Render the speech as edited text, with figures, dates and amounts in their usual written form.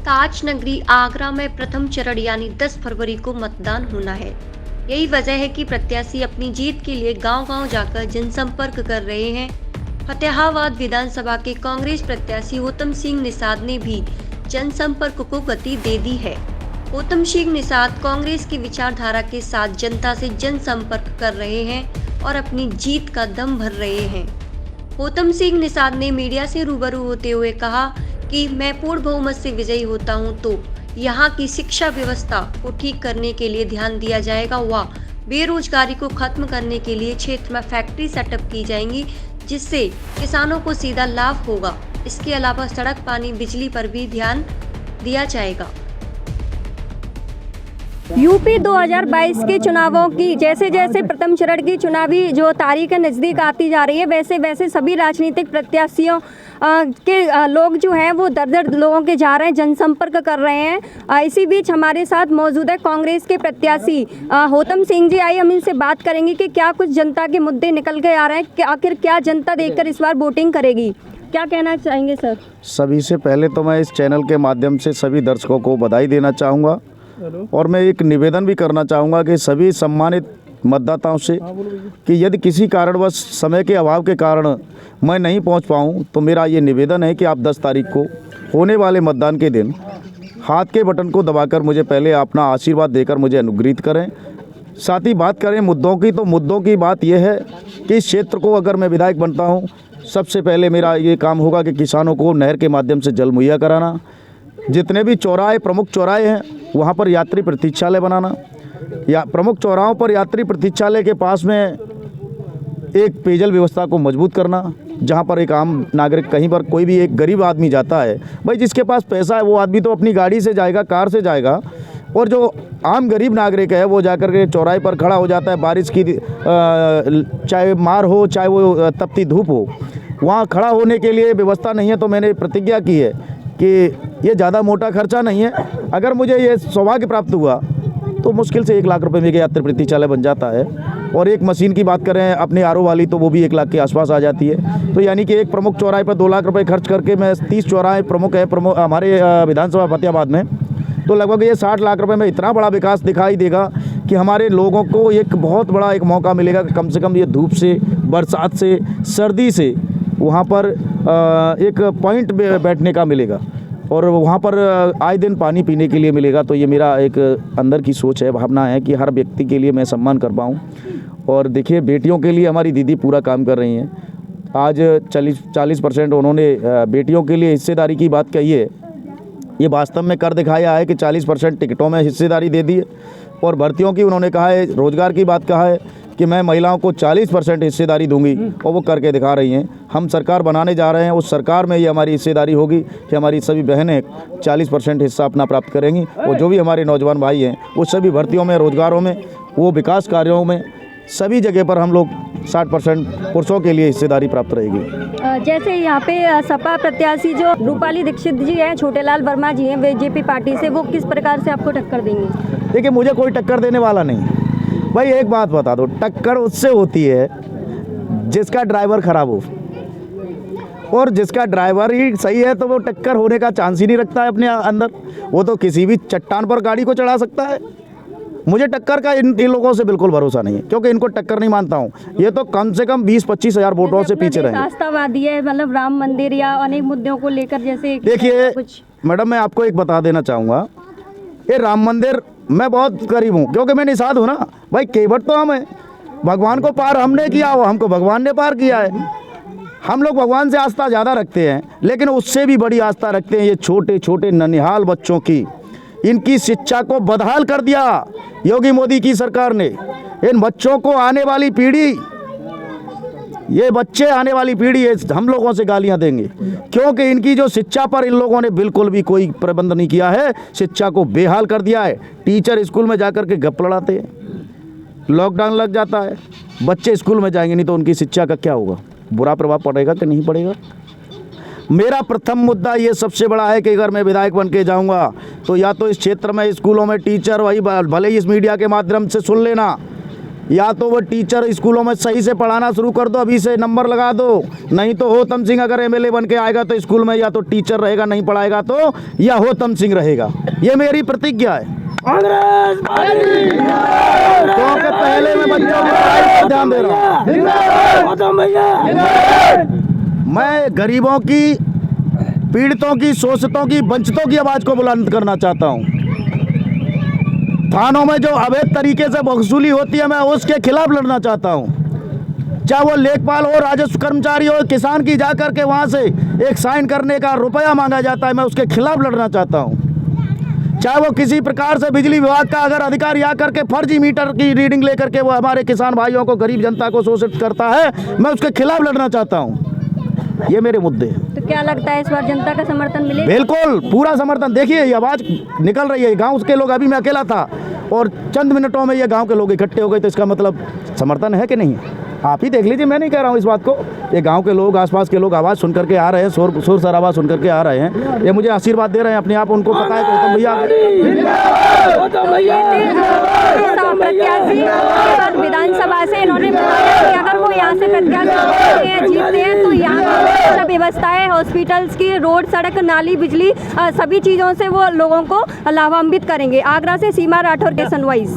ताज नगरी आगरा में प्रथम चरण यानी 10 फरवरी को मतदान होना है। यही वजह है कि प्रत्याशी अपनी जीत के लिए गांव-गांव जाकर जनसंपर्क कर रहे हैं। फतेहाबाद विधानसभा के कांग्रेस प्रत्याशी होतम सिंह निषाद ने भी जनसंपर्क को गति दे दी है। होतम सिंह निषाद कांग्रेस की विचारधारा के साथ जनता से जनसंपर्क कर रहे हैं और अपनी जीत का दम भर रहे हैं। होतम सिंह निषाद ने मीडिया से रूबरू होते हुए कहा कि मैं पूर्ण बहुमत से विजयी होता हूं तो यहां की शिक्षा व्यवस्था को ठीक करने के लिए ध्यान दिया जाएगा व बेरोजगारी को खत्म करने के लिए क्षेत्र में फैक्ट्री सेटअप की जाएंगी, जिससे किसानों को सीधा लाभ होगा। इसके अलावा सड़क, पानी, बिजली पर भी ध्यान दिया जाएगा। यूपी 2022 के चुनावों की जैसे जैसे प्रथम चरण की चुनावी जो तारीखें नज़दीक आती जा रही है, वैसे वैसे सभी राजनीतिक प्रत्याशियों के लोग जो हैं वो दर लोगों के जा रहे हैं, जनसंपर्क कर रहे हैं। इसी बीच हमारे साथ मौजूद है कांग्रेस के प्रत्याशी होतम सिंह जी। आइए हम इनसे बात करेंगे कि क्या कुछ जनता के मुद्दे निकल के आ रहे हैं, कि आखिर क्या जनता देखकर इस बार वोटिंग करेगी, क्या कहना चाहेंगे सर? सभी से पहले तो मैं इस चैनल के माध्यम से सभी दर्शकों को बधाई देना चाहूँगा और मैं एक निवेदन भी करना चाहूँगा कि सभी सम्मानित मतदाताओं से कि यदि किसी कारणवश समय के अभाव के कारण मैं नहीं पहुँच पाऊँ तो मेरा ये निवेदन है कि आप 10 तारीख को होने वाले मतदान के दिन हाथ के बटन को दबाकर मुझे पहले अपना आशीर्वाद देकर मुझे अनुग्रहित करें। साथ ही बात करें मुद्दों की, तो मुद्दों की बात यह है कि इस क्षेत्र को अगर मैं विधायक बनता हूँ, सबसे पहले मेरा ये काम होगा कि किसानों को नहर के माध्यम से जल मुहैया कराना, जितने भी चौराहे, प्रमुख चौराहे हैं, वहाँ पर यात्री प्रतीक्षालय बनाना, या प्रमुख चौराहों पर यात्री प्रतीक्षालय के पास में एक पेयजल व्यवस्था को मजबूत करना, जहाँ पर एक आम नागरिक, कहीं पर कोई भी एक गरीब आदमी जाता है, भाई जिसके पास पैसा है वो आदमी तो अपनी गाड़ी से जाएगा, कार से जाएगा, और जो आम गरीब नागरिक है वो जाकर के चौराहे पर खड़ा हो जाता है, बारिश की चाहे मार हो चाहे वो तपती धूप हो, वहाँ खड़ा होने के लिए व्यवस्था नहीं है। तो मैंने प्रतिज्ञा की है कि ये ज़्यादा मोटा खर्चा नहीं है, अगर मुझे ये सौभाग्य प्राप्त हुआ तो मुश्किल से 1 लाख रुपए में यात्री प्रतीक्षालय बन जाता है। और एक मशीन की बात करें अपने आरओ वाली, तो वो भी 1 लाख के आसपास आ जाती है। तो यानी कि एक प्रमुख चौराहे पर 2 लाख रुपए खर्च करके मैं 30 चौराहे प्रमुख है हमारे विधानसभा फतेहाबाद में, तो लगभग ये 60 लाख रुपए में इतना बड़ा विकास दिखाई देगा कि हमारे लोगों को एक बहुत बड़ा एक मौका मिलेगा कि कम से कम ये धूप से, बरसात से, सर्दी से वहाँ पर एक पॉइंट बैठने का मिलेगा और वहाँ पर आए दिन पानी पीने के लिए मिलेगा। तो ये मेरा एक अंदर की सोच है, भावना है कि हर व्यक्ति के लिए मैं सम्मान कर पाऊँ। और देखिए, बेटियों के लिए हमारी दीदी पूरा काम कर रही हैं। आज 40% उन्होंने बेटियों के लिए हिस्सेदारी की बात कही है। ये वास्तव में कर दिखाया है कि 40% टिकटों में हिस्सेदारी दे दी है। और भर्तियों की उन्होंने कहा है, रोज़गार की बात कहा है कि मैं महिलाओं को 40% हिस्सेदारी दूंगी, और वो करके दिखा रही हैं। हम सरकार बनाने जा रहे हैं, उस सरकार में ये हमारी हिस्सेदारी होगी कि हमारी सभी बहनें 40% हिस्सा अपना प्राप्त करेंगी। और जो भी हमारे नौजवान भाई हैं वो सभी भर्तियों में, रोजगारों में, वो विकास कार्यों में, सभी जगह पर हम लोग 60% पुरुषों के लिए हिस्सेदारी प्राप्त रहेगी। जैसे यहाँ पे सपा प्रत्याशी जो रूपाली दीक्षित जी हैं, छोटेलाल वर्मा जी हैं बीजेपी पार्टी से, वो किस प्रकार से आपको टक्कर देंगे? देखिए, मुझे कोई टक्कर देने वाला नहीं भाई। एक बात बता दो, टक्कर उससे होती है जिसका ड्राइवर खराब हो, और जिसका ड्राइवर ही सही है तो वो टक्कर होने का चांस ही नहीं रखता है अपने अंदर। वो तो किसी भी चट्टान पर गाड़ी को चढ़ा सकता है। मुझे टक्कर का इन लोगों से बिल्कुल भरोसा नहीं है, क्योंकि इनको टक्कर नहीं मानता हूँ। ये तो कम से कम 20-25 हज़ार वोटों से पीछे रहेंगे। आस्थावादी है, मतलब राम मंदिर या अनेक मुद्दों को लेकर, जैसे देखिए मैडम, मैं आपको एक बता देना चाहूँगा, ये राम मंदिर मैं बहुत करीब हूँ, क्योंकि मैं निषाद हूँ ना भाई। केवट तो हम हैं, भगवान को पार हमने किया, वो हमको भगवान ने पार किया है। हम लोग भगवान से आस्था ज़्यादा रखते हैं, लेकिन उससे भी बड़ी आस्था रखते हैं ये छोटे छोटे ननिहाल बच्चों की। इनकी शिक्षा को बदहाल कर दिया योगी मोदी की सरकार ने। इन बच्चों को आने वाली पीढ़ी, ये बच्चे आने वाली पीढ़ी हम लोगों से गालियां देंगे, क्योंकि इनकी जो शिक्षा पर इन लोगों ने बिल्कुल भी कोई प्रबंध नहीं किया है। शिक्षा को बेहाल कर दिया है। टीचर स्कूल में जाकर के गप लड़ाते हैं, लॉकडाउन लग जाता है, बच्चे स्कूल में जाएंगे नहीं तो उनकी शिक्षा का क्या होगा? बुरा प्रभाव पड़ेगा कि नहीं पड़ेगा? मेरा प्रथम मुद्दा ये सबसे बड़ा है कि अगर मैं विधायक बन के जाऊँगा तो या तो इस क्षेत्र में स्कूलों में टीचर, वही भले ही इस मीडिया के माध्यम से सुन लेना, या तो वो टीचर स्कूलों में सही से पढ़ाना शुरू कर दो, अभी से नंबर लगा दो, नहीं तो होतम सिंह अगर एमएलए बन के आएगा तो स्कूल में या तो टीचर रहेगा नहीं पढ़ाएगा तो, या होतम सिंह रहेगा। ये मेरी प्रतिज्ञा है। क्योंकि पहले मैं बच्चों की पढ़ाई पर ध्यान दे रहा हूँ। मैं गरीबों की, पीड़ितों की, शोषितों की, वंचितों की आवाज़ को बुलंद करना चाहता हूँ। थानों में जो अवैध तरीके से वसूली होती है, मैं उसके खिलाफ लड़ना चाहता हूँ। चाहे वो लेखपाल हो, राजस्व कर्मचारी हो, किसान की जा कर के वहाँ से एक साइन करने का रुपया मांगा जाता है, मैं उसके खिलाफ लड़ना चाहता हूँ। चाहे वो किसी प्रकार से बिजली विभाग का अगर अधिकारी आकर के फर्जी मीटर की रीडिंग लेकर के वो हमारे किसान भाइयों को, गरीब जनता को शोषित करता है, मैं उसके खिलाफ लड़ना चाहता हूँ। ये मेरे मुद्दे हैं। तो क्या लगता है इस बार जनता का समर्थन मिलेगा? बिल्कुल पूरा समर्थन। देखिए ये आवाज़ निकल रही है गांव के लोग, अभी मैं अकेला था और चंद मिनटों में ये गांव के लोग इकट्ठे हो गए, तो इसका मतलब समर्थन है कि नहीं? आप ही देख लीजिए, मैं नहीं कह रहा हूँ इस बात को। ये गांव के लोग, आसपास के लोग आवाज़ सुन करके आ रहे हैं, शोर शराबा सुन करके आ रहे हैं, ये मुझे आशीर्वाद दे रहे हैं अपने आप। उनको पता है कि उत्तम भैया विधानसभा से इन्होंने बताया कि अगर वो यहाँ से प्रत्याशी जीतते हैं तो यहाँ पर व्यवस्थाएं, हॉस्पिटल्स की, रोड, सड़क, नाली, बिजली, सभी चीज़ों से वो लोगों को लाभान्वित करेंगे। आगरा से सीमा राठौर के सनवाइज।